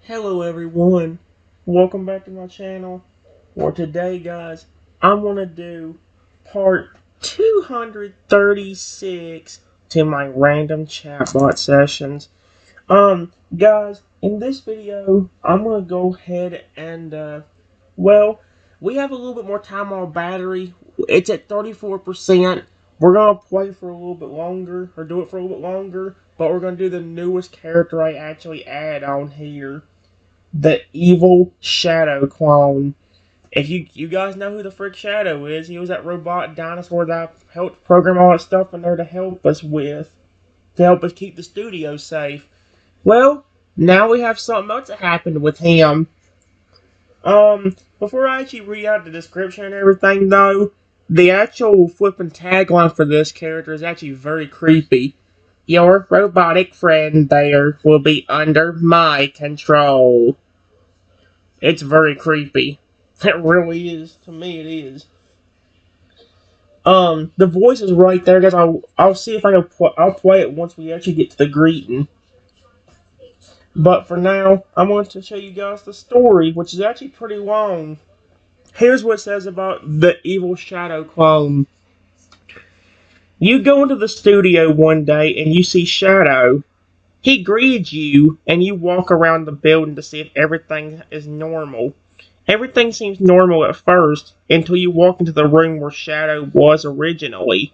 Hello everyone, welcome back to my channel. For today guys, I'm going to do part 236 to my random chatbot sessions. Guys, in this video, I'm going to go ahead and, well, we have a little bit more time on battery. It's at 34%. We're going to play for a little bit longer, or do it for a little bit longer, but we're going to do the newest character I actually add on here. The evil Shadow clone. If you guys know who the frick Shadow is, he was that robot dinosaur that I helped program all that stuff in there to help us with, to help us keep the studio safe. Well, now we have something else that happened with him. Before I actually read out the description and everything, though, the actual flipping tagline for this character is actually very creepy. Your robotic friend there will be under my control. It's very creepy. It really is. To me, it is. The voice is right there, guys. I'll see if I can. I'll play it once we actually get to the greeting. But for now, I want to show you guys the story, which is actually pretty long. Here's what it says about the evil Shadow clone. You go into the studio one day and you see Shadow. He greets you, and you walk around the building to see if everything is normal. Everything seems normal at first, until you walk into the room where Shadow was originally,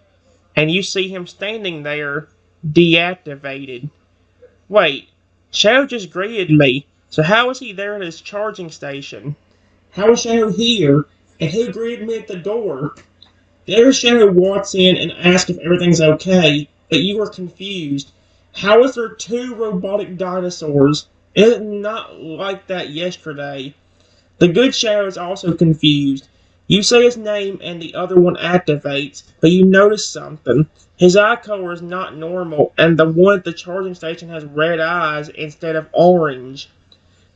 and you see him standing there, deactivated. Wait, Shadow just greeted me, so how is he there at his charging station? How is Shadow here, and who greeted me at the door? There Shadow walks in and asks if everything's okay, but you are confused. How is there two robotic dinosaurs? It's not like that yesterday. The good Shadow is also confused. You say his name and the other one activates, but you notice something. His eye color is not normal, and the one at the charging station has red eyes instead of orange.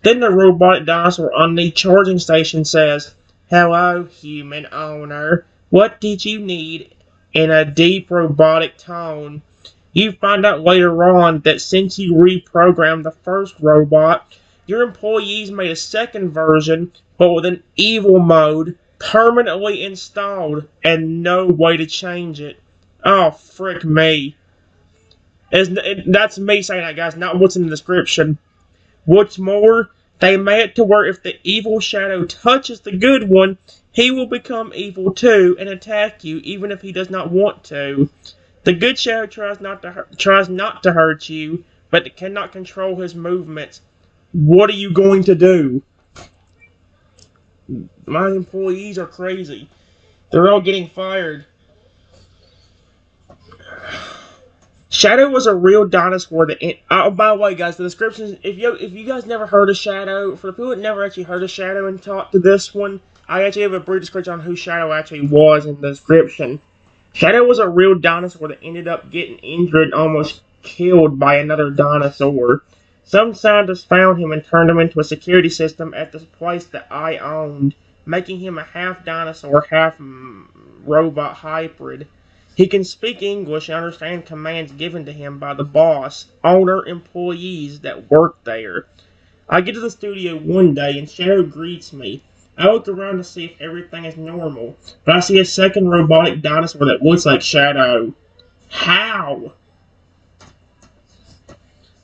Then the robotic dinosaur on the charging station says, "Hello, human owner. What did you need?" in a deep robotic tone. You find out later on that since you reprogrammed the first robot, your employees made a second version, but with an evil mode permanently installed and no way to change it. Oh, frick me. That's me saying that, guys, not what's in the description. What's more, they made it to where if the evil Shadow touches the good one, he will become evil too and attack you even if he does not want to. The good Shadow tries not to hurt you, but it cannot control his movements. What are you going to do? My employees are crazy. They're all getting fired. Shadow was a real dinosaur that. Oh, by the way, guys, the descriptions. If you guys never heard of Shadow, for the people that never actually heard of Shadow and talked to this one, I actually have a brief description on who Shadow actually was in the description. Shadow was a real dinosaur that ended up getting injured and almost killed by another dinosaur. Some scientists found him and turned him into a security system at this place that I owned, making him a half dinosaur, half robot hybrid. He can speak English and understand commands given to him by the boss, owner, employees that work there. I get to the studio one day and Shadow greets me. I look around to see if everything is normal, but I see a second robotic dinosaur that looks like Shadow. How?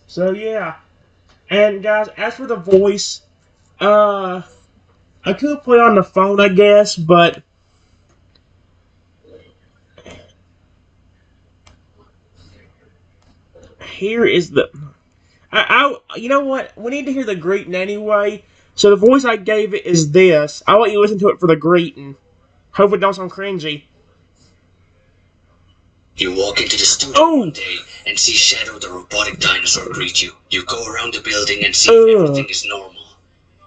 So yeah. And guys, as for the voice, I could play on the phone, I guess, but here is the. You know what? We need to hear the greeting anyway. So the voice I gave it is this. I'll let you listen to it for the greeting. Hope it don't sound cringy. You walk into the studio one day and see Shadow the robotic dinosaur greet you. You go around the building and see if everything is normal.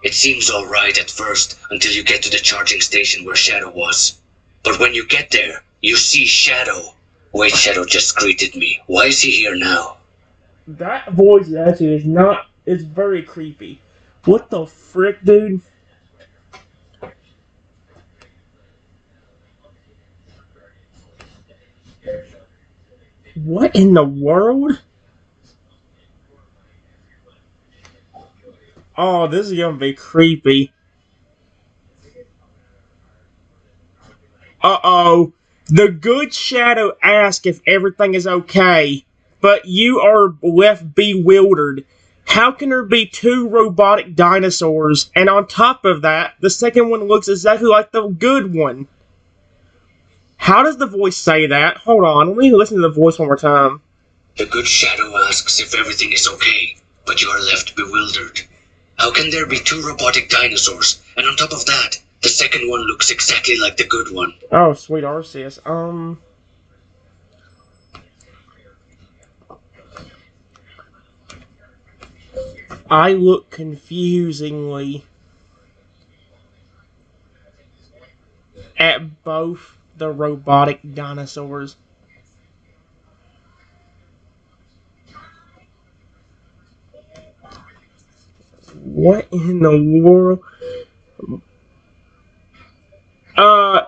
It seems alright at first until you get to the charging station where Shadow was. But when you get there, you see Shadow. Wait, Shadow just greeted me. Why is he here now? That voice actually is not. It's very creepy. What the frick, dude? What in the world? Oh, this is gonna be creepy. Uh-oh. The good shadow asks if everything is okay, but you are left bewildered. How can there be two robotic dinosaurs? And on top of that, the second one looks exactly like the good one. How does the voice say that? Hold on, let me listen to the voice one more time. The good shadow asks if everything is okay, but you are left bewildered. How can there be two robotic dinosaurs? And on top of that, the second one looks exactly like the good one. Oh, sweet Arceus. I look confusingly at both the robotic dinosaurs. What in the world?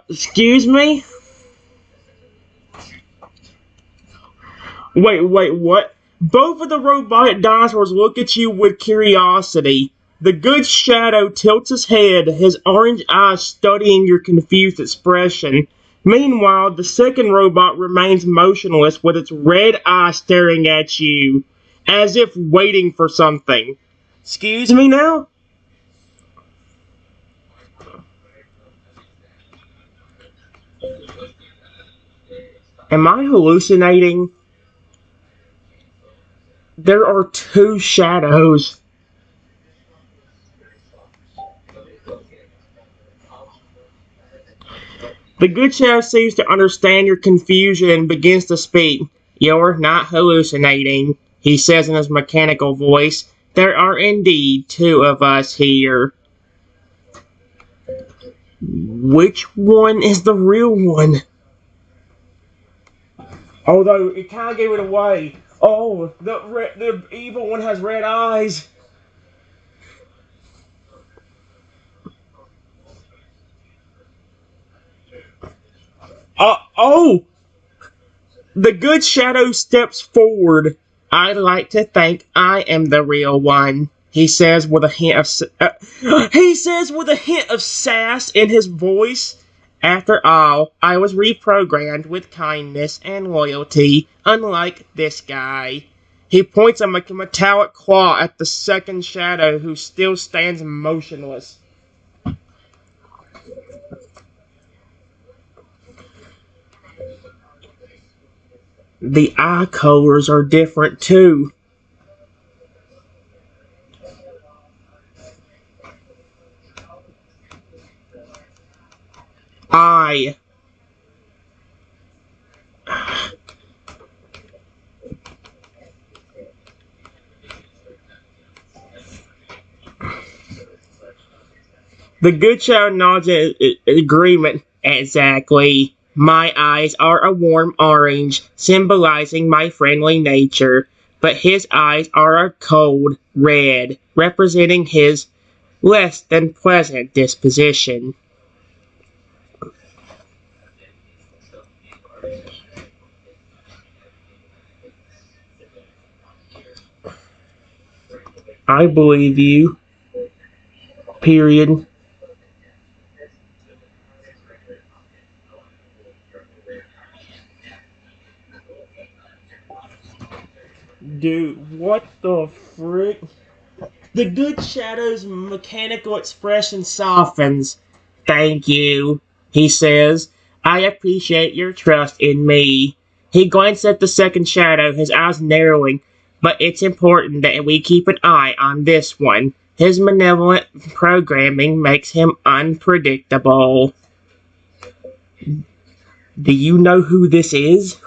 Excuse me? Wait, what? Both of the robotic dinosaurs look at you with curiosity. The good shadow tilts his head, his orange eyes studying your confused expression. Meanwhile, the second robot remains motionless with its red eye staring at you, as if waiting for something. Excuse me now? Am I hallucinating? There are two shadows. The good shadow seems to understand your confusion and begins to speak. You're not hallucinating, he says in his mechanical voice. There are indeed two of us here. Which one is the real one? Although it kind of gave it away. Oh, the evil one has red eyes. Oh! The good shadow steps forward. I'd like to think I am the real one, he says with a hint of sass in his voice. After all, I was reprogrammed with kindness and loyalty, unlike this guy. He points a metallic claw at the second shadow, who still stands motionless. The eye colors are different too. I The good child nods in agreement. Exactly. My eyes are a warm orange, symbolizing my friendly nature, but his eyes are a cold red, representing his less than pleasant disposition. I believe you. Period. Dude, what the frick? The good shadow's mechanical expression softens. Thank you, he says. I appreciate your trust in me. He glances at the second shadow, his eyes narrowing. But it's important that we keep an eye on this one. His malevolent programming makes him unpredictable. Do you know who this is?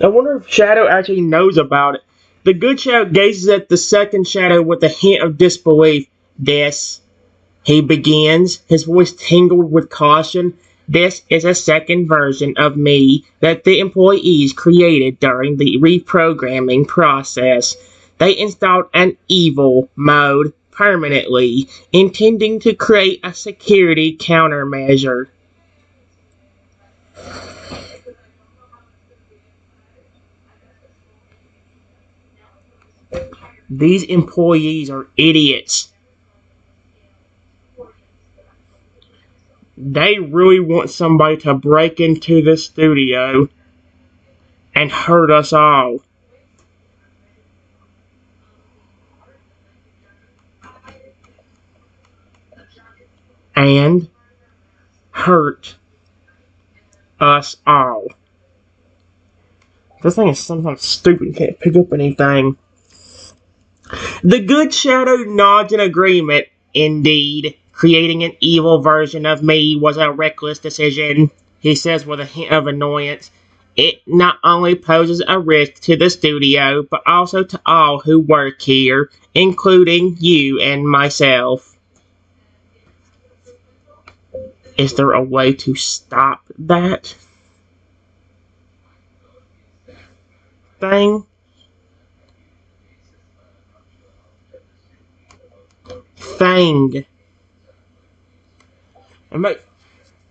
I wonder if Shadow actually knows about it. The good shadow gazes at the second shadow with a hint of disbelief. This, he begins, his voice tingled with caution. This is a second version of me that the employees created during the reprogramming process. They installed an evil mode permanently, intending to create a security countermeasure. These employees are idiots. They really want somebody to break into the studio and hurt us all. And hurt us all. This thing is sometimes stupid, can't pick up anything. The good shadow nods in agreement. Indeed, creating an evil version of me was a reckless decision, he says with a hint of annoyance. It not only poses a risk to the studio, but also to all who work here, including you and myself. Is there a way to stop that thing? Thing.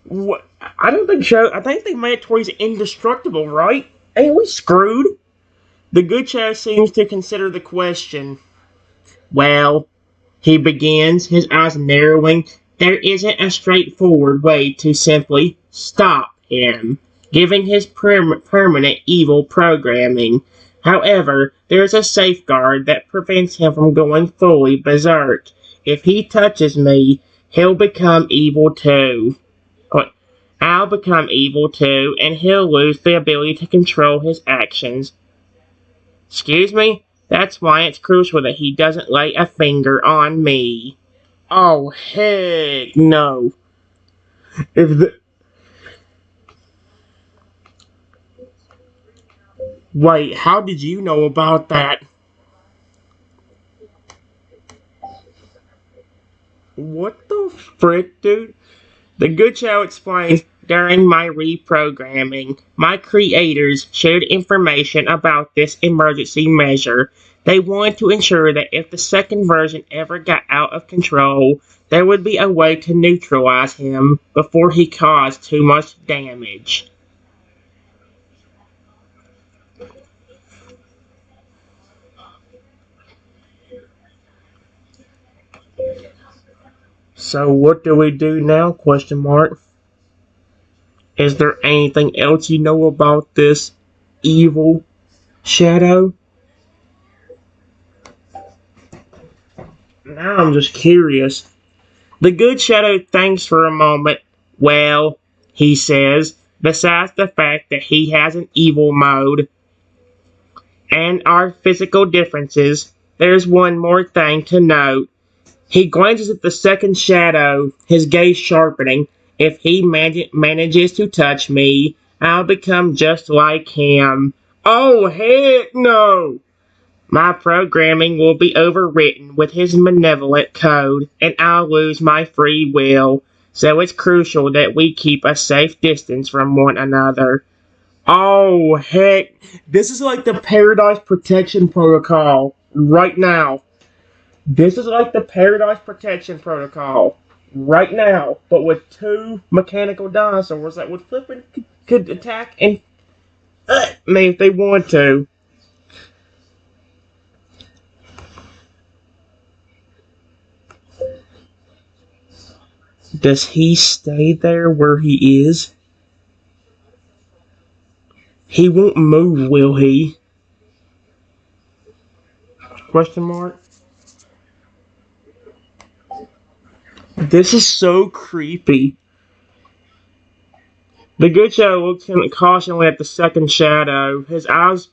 What? I don't think so. I think the mandatory's indestructible, right? Ain't we screwed? The good shadow seems to consider the question. Well, he begins, his eyes narrowing. There isn't a straightforward way to simply stop him, giving his permanent evil programming. However, there's a safeguard that prevents him from going fully berserk. If he touches me, he'll become evil too. I'll become evil too, and he'll lose the ability to control his actions. Excuse me? That's why it's crucial that he doesn't lay a finger on me. Oh, heck no. If the... Wait, how did you know about that? What the frick, dude? The good show explains, during my reprogramming, my creators shared information about this emergency measure. They wanted to ensure that if the second version ever got out of control, there would be a way to neutralize him before he caused too much damage. So what do we do now? Question mark. Is there anything else you know about this evil shadow? Now I'm just curious. The good shadow thinks for a moment. Well, he says, besides the fact that he has an evil mode and our physical differences, there's one more thing to note. He glances at the second shadow, his gaze sharpening. If he manages to touch me, I'll become just like him. Oh, heck no! My programming will be overwritten with his malevolent code, and I'll lose my free will. So it's crucial that we keep a safe distance from one another. Oh, heck. This is like the Paradise Protection Protocol right now. This is like the Paradise Protection Protocol right now, but with two mechanical dinosaurs that would flip and could attack and me if they want to. Does he stay there where he is? He won't move, will he? Question mark. This is so creepy. The good shadow looks cautionally at the second shadow, his eyes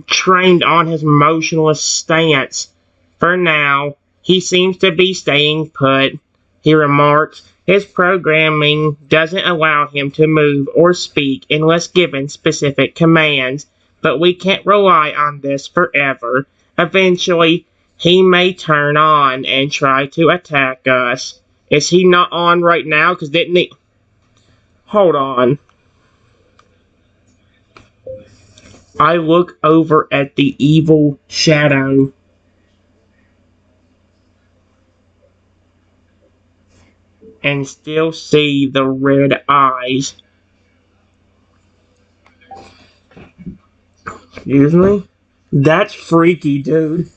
trained on his motionless stance. For now, he seems to be staying put, he remarks. His programming doesn't allow him to move or speak unless given specific commands, but we can't rely on this forever. Eventually, he may turn on and try to attack us. Is he not on right now? Because didn't he... Hold on. I look over at the evil shadow. And still see the red eyes. Excuse me? That's freaky, dude.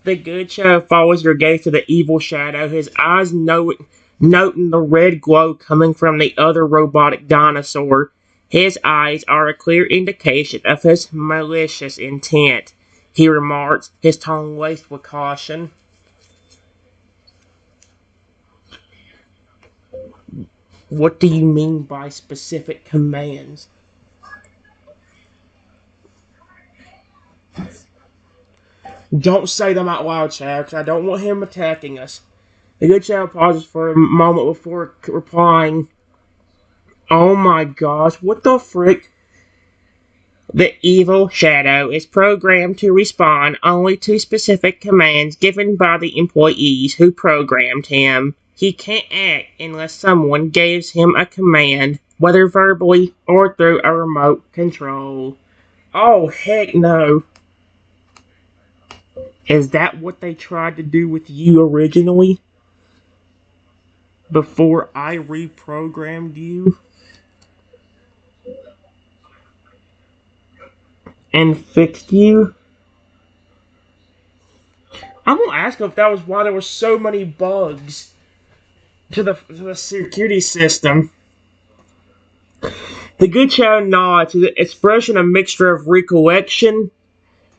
The good shadow follows your gaze to the evil shadow, his eyes noting the red glow coming from the other robotic dinosaur. His eyes are a clear indication of his malicious intent, he remarks, his tone laced with caution. What do you mean by specific commands? Don't say them out loud, Chad, because I don't want him attacking us. The good shadow pauses for a moment before replying. Oh my gosh, what the frick? The evil shadow is programmed to respond only to specific commands given by the employees who programmed him. He can't act unless someone gives him a command, whether verbally or through a remote control. Oh, heck no. Is that what they tried to do with you originally? Before I reprogrammed you? And fixed you? I'm gonna ask him if that was why there were so many bugs to the security system. The good child nods, his expression a mixture of recollection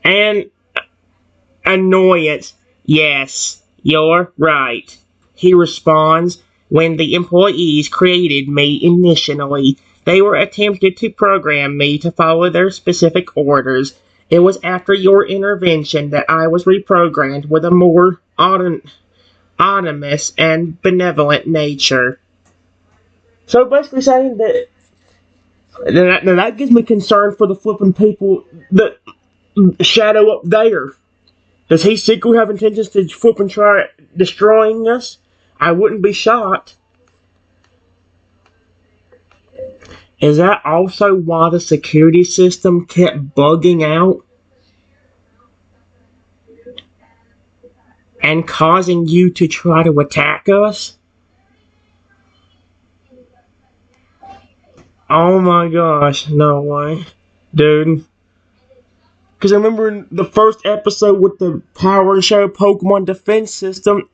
and annoyance. Yes, you're right, he responds. When the employees created me initially, they were attempted to program me to follow their specific orders. It was after your intervention that I was reprogrammed with a more autonomous and benevolent nature. So basically saying that now that gives me concern for the flipping people, the shadow up there. Does he secretly have intentions to flip and try destroying us? I wouldn't be shocked. Is that also why the security system kept bugging out and causing you to try to attack us? Oh my gosh, no way. Dude. Because I remember in the first episode with the Power and Shadow Pokemon defense system,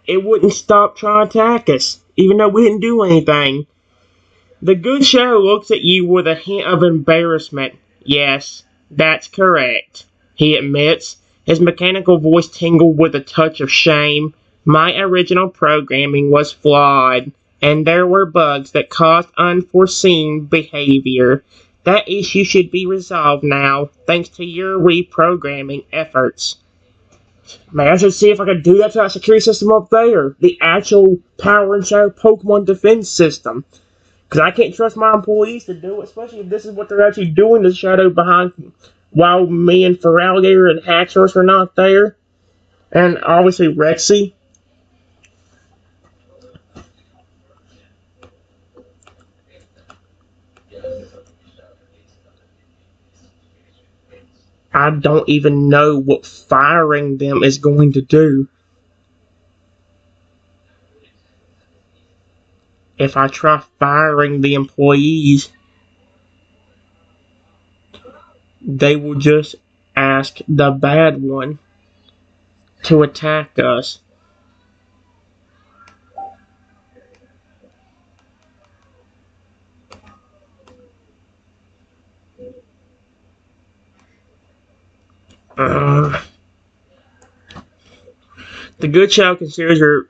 it wouldn't stop trying to attack us, even though we didn't do anything. The good shadow looks at you with a hint of embarrassment. Yes, that's correct, he admits, his mechanical voice tingled with a touch of shame. My original programming was flawed, and there were bugs that caused unforeseen behavior. That issue should be resolved now, thanks to your reprogramming efforts. Man, I should see if I could do that to that security system up there. The actual Power and Shadow Pokemon defense system. Because I can't trust my employees to do it, especially if this is what they're actually doing to Shadow behind while me and Feraligatr and Haxorus are not there. And obviously Rexy. I don't even know what firing them is going to do. If I try firing the employees, they will just ask the bad one to attack us. Uh, the good child considers your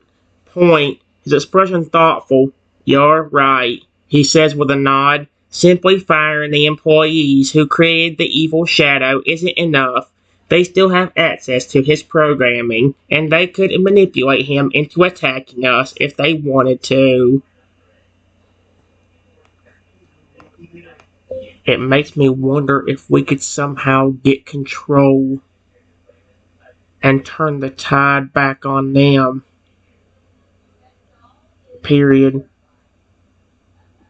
point, his expression thoughtful. You're right, he says with a nod. Simply firing the employees who created the evil shadow isn't enough. They still have access to his programming, and they could manipulate him into attacking us if they wanted to. It makes me wonder if we could somehow get control and turn the tide back on them. Period.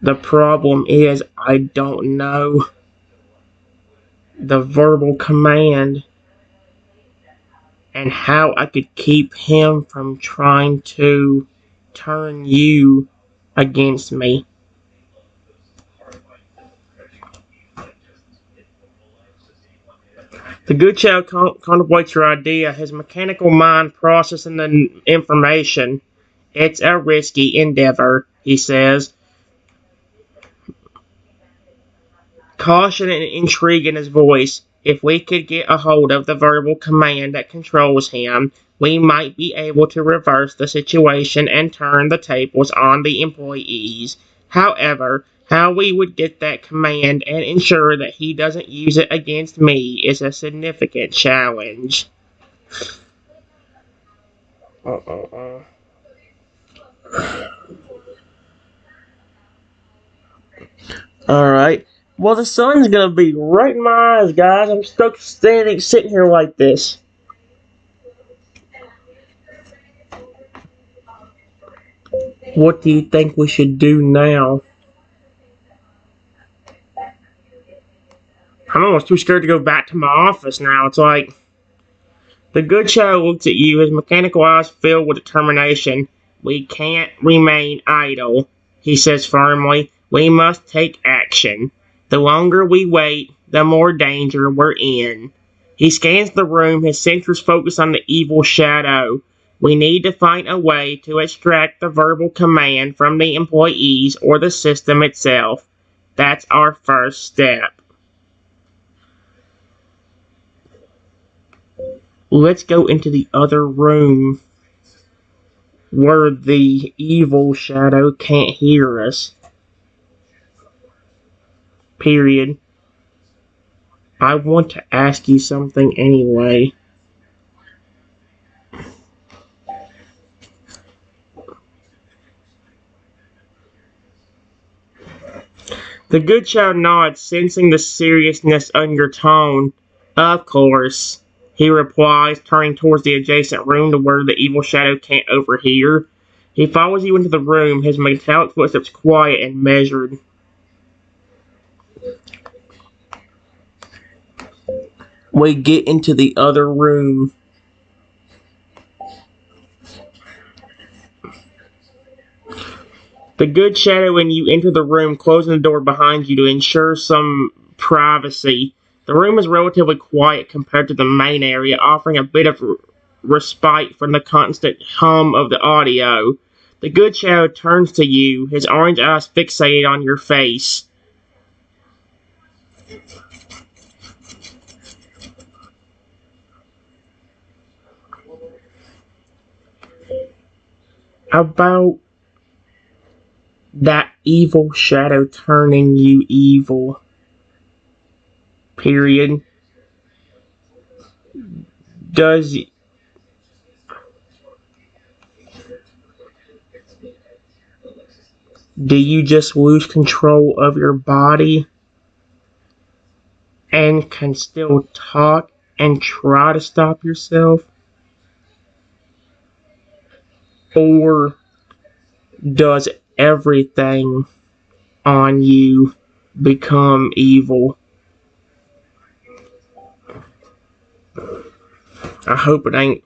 The problem is, I don't know the verbal command and how I could keep him from trying to turn you against me. The good child contemplates your idea, his mechanical mind processing the information. It's a risky endeavor, he says, caution and intrigue in his voice. If we could get a hold of the verbal command that controls him, we might be able to reverse the situation and turn the tables on the employees. However, how we would get that command and ensure that he doesn't use it against me is a significant challenge. Alright. Well, the sun's gonna be right in my eyes, guys. I'm stuck sitting here like this. What do you think we should do now? I'm almost too scared to go back to my office now. It's like, the good child looks at you, his mechanical eyes filled with determination. We can't remain idle, he says firmly. We must take action. The longer we wait, the more danger we're in. He scans the room, his sensors focus on the evil shadow. We need to find a way to extract the verbal command from the employees or the system itself. That's our first step. Let's go into the other room where the evil shadow can't hear us. Period. I want to ask you something anyway. The good child nods, sensing the seriousness in your tone. Of course, he replies, turning towards the adjacent room to where the evil shadow can't overhear. He follows you into the room, his metallic footsteps quiet and measured. We get into the other room. The good shadow and you enter the room, closing the door behind you to ensure some privacy. The room is relatively quiet compared to the main area, offering a bit of respite from the constant hum of the audio. The good shadow turns to you, his orange eyes fixated on your face. About that evil shadow turning you evil. Period. Do you just lose control of your body and can still talk and try to stop yourself? Or does everything on you become evil? I hope it ain't.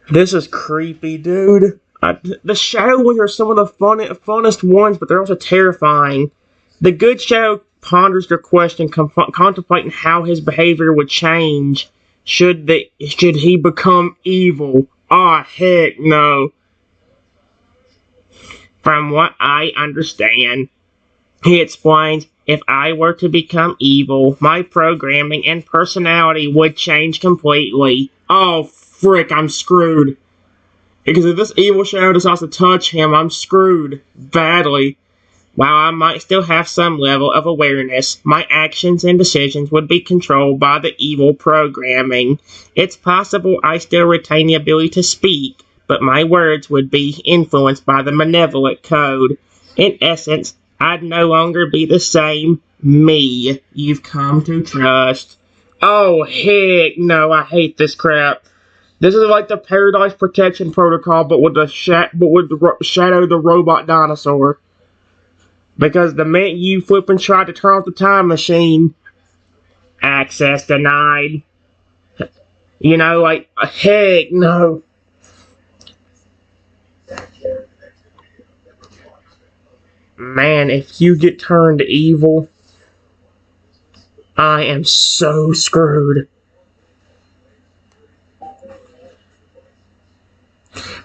This is creepy, dude. The shadow ones are some of the funnest ones, but they're also terrifying. The good shadow ponders your question, contemplating how his behavior would change should he become evil. Ah, heck no. From what I understand, he explains, if I were to become evil, my programming and personality would change completely. Oh, frick, I'm screwed. Because if this evil shadow decides to touch him, I'm screwed. Badly. While I might still have some level of awareness, my actions and decisions would be controlled by the evil programming. It's possible I still retain the ability to speak, but my words would be influenced by the malevolent code. In essence, I'd no longer be the same me you've come to trust. Oh, heck no, I hate this crap. This is like the Paradise Protection Protocol, but with the Shadow the Robot Dinosaur. Because the minute you flippin' tried to turn off the time machine, access denied. You know, like, heck no. Man, if you get turned evil, I am so screwed.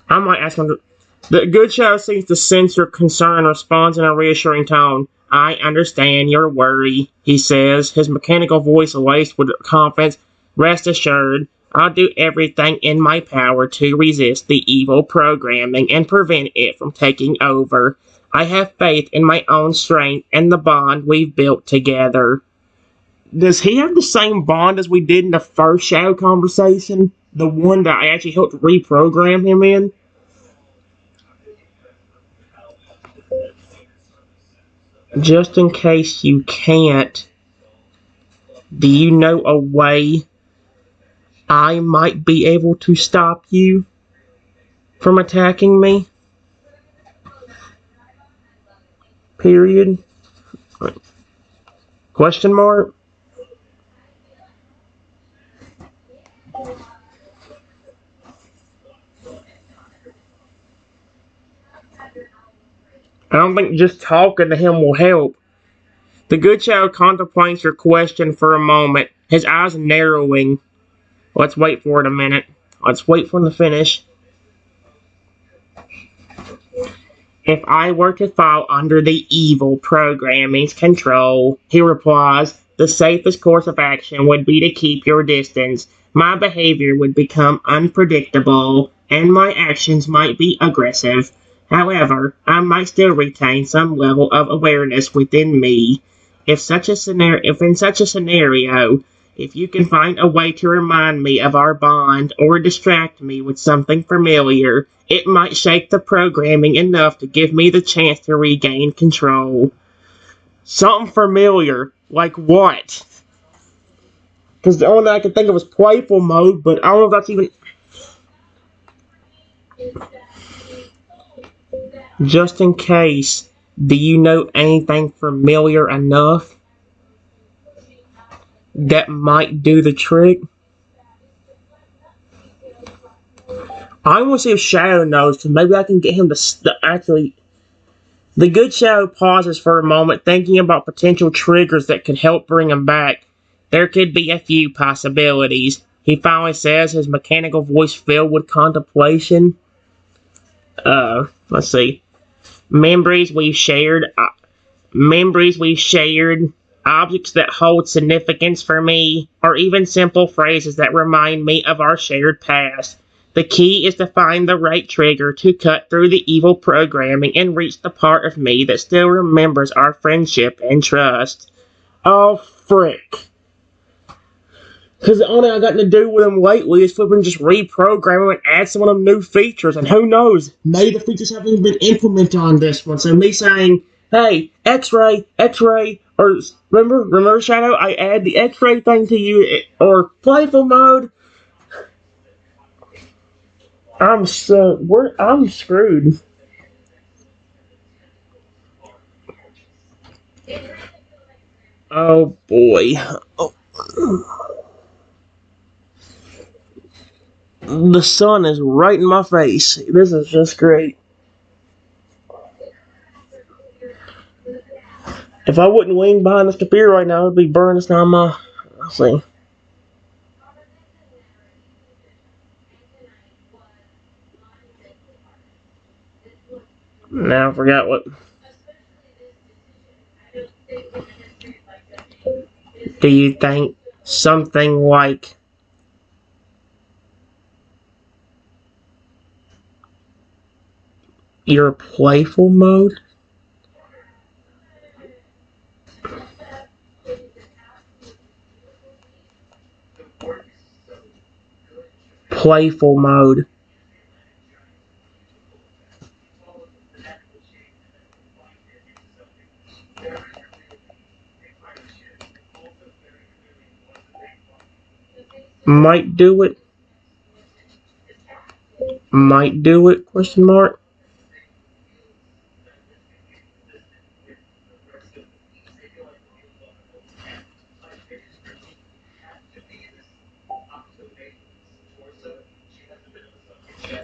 I might ask him to... The good shadow seems to sense your concern and responds in a reassuring tone. I understand your worry, he says, his mechanical voice laced with confidence. Rest assured, I'll do everything in my power to resist the evil programming and prevent it from taking over. I have faith in my own strength and the bond we've built together. Does he have the same bond as we did in the first shadow conversation? The one that I actually helped reprogram him in? Just in case you can't, do you know a way I might be able to stop you from attacking me? Period. Question mark? I don't think just talking to him will help. The good child contemplates your question for a moment, his eyes narrowing. Let's wait for it a minute. Let's wait for him to finish. If I were to fall under the evil programming's control, he replies, the safest course of action would be to keep your distance. My behavior would become unpredictable, and my actions might be aggressive. However, I might still retain some level of awareness within me. If in such a scenario, if you can find a way to remind me of our bond or distract me with something familiar, it might shake the programming enough to give me the chance to regain control. Something familiar? Like what? Because the only thing I can think of is playful mode, but I don't know if that's even... Just in case, do you know anything familiar enough that might do the trick? I want to see if Shadow knows, because maybe I can get him to actually... The good Shadow pauses for a moment, thinking about potential triggers that could help bring him back. There could be a few possibilities. He finally says, his mechanical voice filled with contemplation. Let's see. Memories we've shared, objects that hold significance for me, or even simple phrases that remind me of our shared past. The key is to find the right trigger to cut through the evil programming and reach the part of me that still remembers our friendship and trust. Oh, frick. Because the only thing I got to do with him lately is flipping just reprogram him and add some of them new features. And who knows, maybe the features haven't even been implemented on this one. So me saying, hey, X-ray, or remember Shadow, I add the X-ray thing to you, or playful mode. I'm screwed. Oh boy. Oh. The sun is right in my face. This is just great. If I wouldn't lean behind this computer right now, it'd be burning down my... Let's see. Now I forgot what... Do you think something like... your playful mode? Playful mode. Might do it. Might do it, question mark.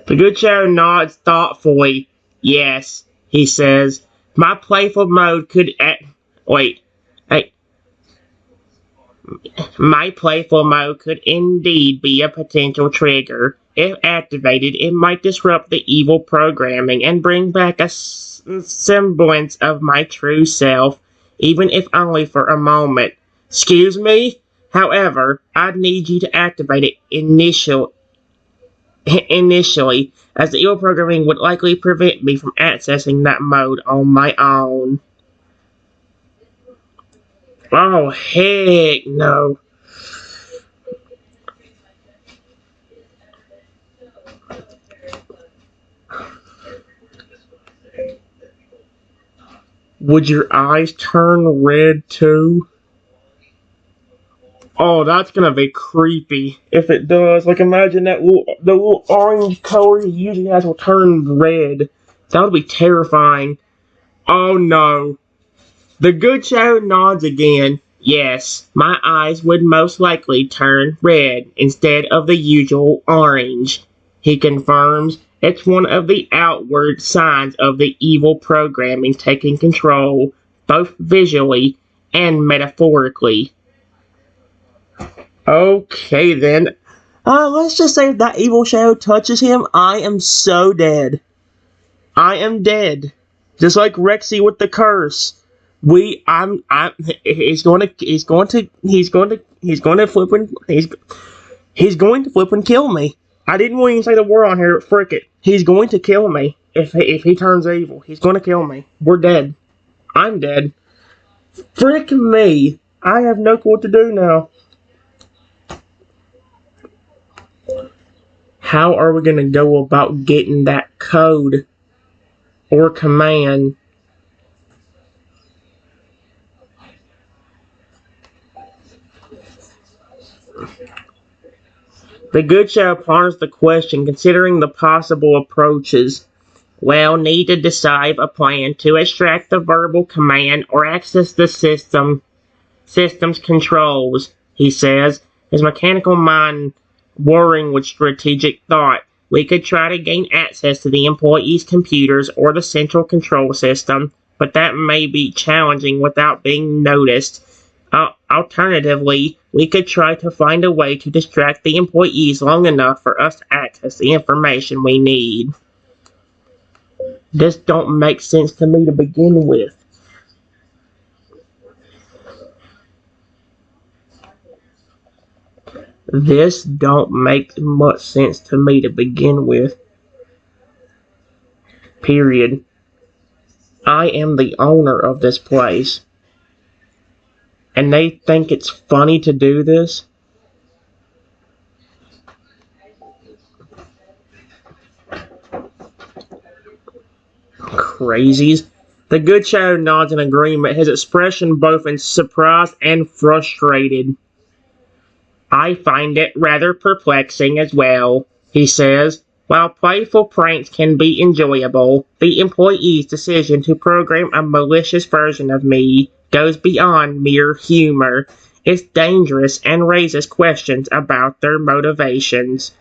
The good shadow nods thoughtfully. Yes, he says. My playful mode could... Wait. Hey. My playful mode could indeed be a potential trigger. If activated, it might disrupt the evil programming and bring back a semblance of my true self, even if only for a moment. Excuse me? However, I'd need you to activate it initially, as the evil programming would likely prevent me from accessing that mode on my own. Oh, heck no. Would your eyes turn red too? Oh, that's gonna be creepy if it does. Like, imagine the little orange color he usually has will turn red. That would be terrifying. Oh no. The good shadow nods again. Yes, my eyes would most likely turn red instead of the usual orange. He confirms it's one of the outward signs of the evil programming taking control, both visually and metaphorically. Okay then. Let's just say if that evil shadow touches him, I am so dead. I am dead. Just like Rexy with the curse. He's going to flip and kill me. I didn't want to even say the word on here, frick it. He's going to kill me if he turns evil. He's going to kill me. We're dead. I'm dead. Frick me. I have no clue what to do now. How are we going to go about getting that code or command? The good shadow ponders the question, considering the possible approaches. We'll need to decide a plan to extract the verbal command or access the system's controls, he says, his mechanical mind whirring with strategic thought. We could try to gain access to the employees' computers or the central control system, but that may be challenging without being noticed. Alternatively, we could try to find a way to distract the employees long enough for us to access the information we need. This don't make sense to me to begin with. This don't make much sense to me to begin with. Period. I am the owner of this place. And they think it's funny to do this? Crazies. The good shadow nods in agreement, his expression both in surprise and frustrated. I find it rather perplexing as well, he says. While playful pranks can be enjoyable, the employee's decision to program a malicious version of me goes beyond mere humor. It's dangerous and raises questions about their motivations.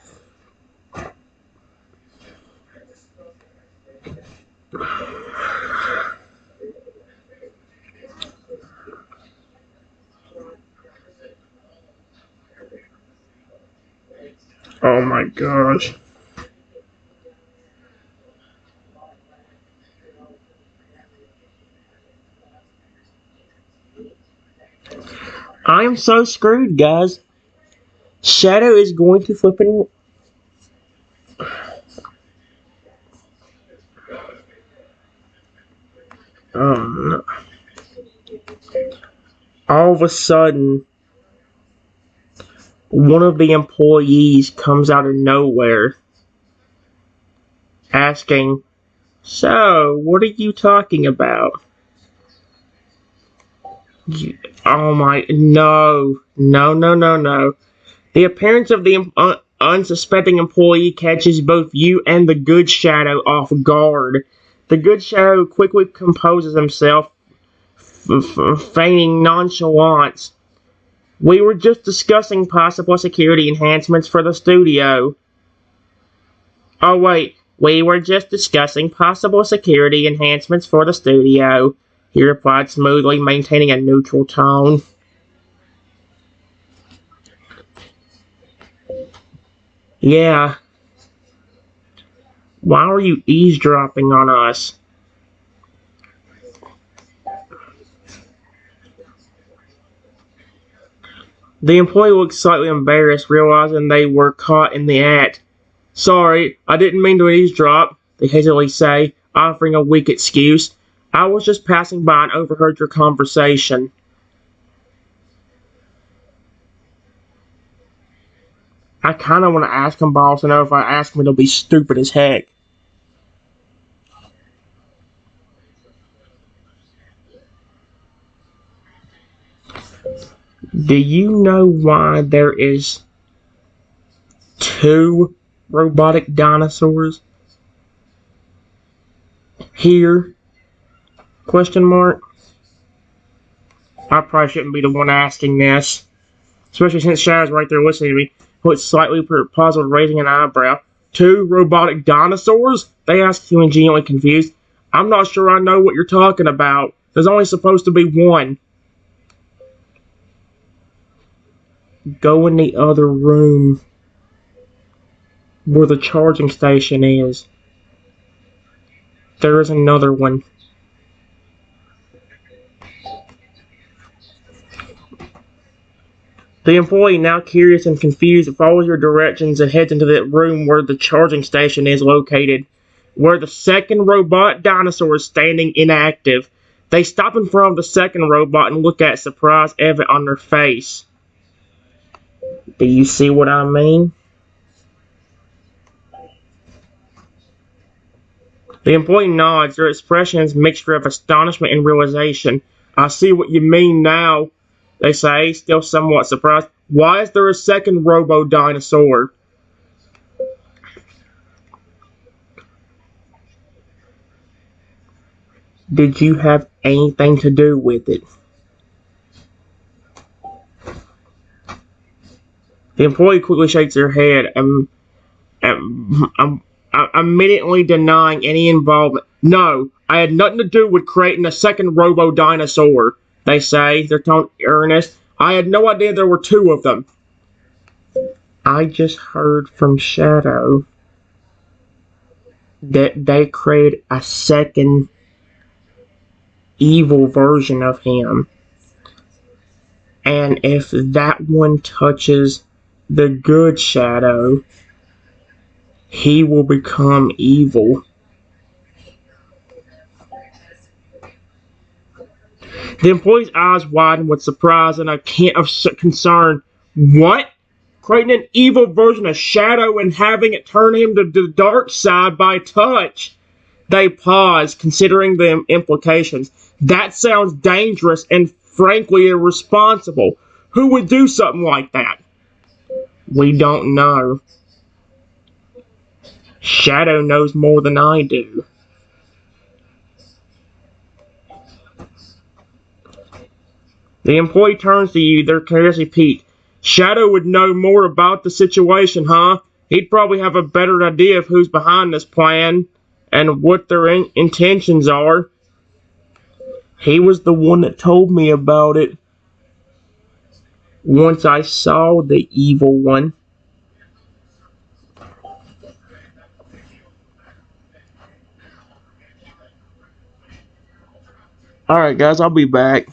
Oh my gosh. I'm so screwed, guys. Shadow is going to flippin'... no. All of a sudden, one of the employees comes out of nowhere asking, "So, what are you talking about?" Oh my, no. The appearance of the unsuspecting employee catches both you and the good shadow off guard. The good shadow quickly composes himself, feigning nonchalance. We were just discussing possible security enhancements for the studio. Oh wait, we were just discussing possible security enhancements for the studio, he replied smoothly, maintaining a neutral tone. Yeah. Why are you eavesdropping on us? The employee looked slightly embarrassed, realizing they were caught in the act. Sorry, I didn't mean to eavesdrop, they hastily say, offering a weak excuse. I was just passing by and overheard your conversation. I kinda wanna ask him, boss, to know if I ask him it'll be stupid as heck. Do you know why there is two robotic dinosaurs here? Question mark. I probably shouldn't be the one asking this, especially since Shadow's right there listening to me. Looks slightly puzzled, raising an eyebrow. Two robotic dinosaurs? They asked you, genuinely confused. I'm not sure I know what you're talking about. There's only supposed to be one. Go in the other room where the charging station is. There is another one. The employee, now curious and confused, follows your directions and heads into the room where the charging station is located, where the second robot dinosaur is standing inactive. They stop in front of the second robot and look at surprise evident on their face. Do you see what I mean? The employee nods, their expression is a mixture of astonishment and realization. I see what you mean now, they say, still somewhat surprised. Why is there a second robo-dinosaur? Did you have anything to do with it? The employee quickly shakes their head, immediately denying any involvement. No, I had nothing to do with creating a second robo-dinosaur, they say, their tone earnest. I had no idea there were two of them. I just heard from Shadow that they created a second evil version of him. And if that one touches the good Shadow, he will become evil. The employee's eyes widen with surprise and a hint of concern. What? Creating an evil version of Shadow and having it turn him to the dark side by touch? They pause, considering the implications. That sounds dangerous and frankly irresponsible. Who would do something like that? We don't know. Shadow knows more than I do. The employee turns to you, their curiosity piqued. Shadow would know more about the situation, huh? He'd probably have a better idea of who's behind this plan and what their intentions are. He was the one that told me about it once I saw the evil one. Alright guys, I'll be back.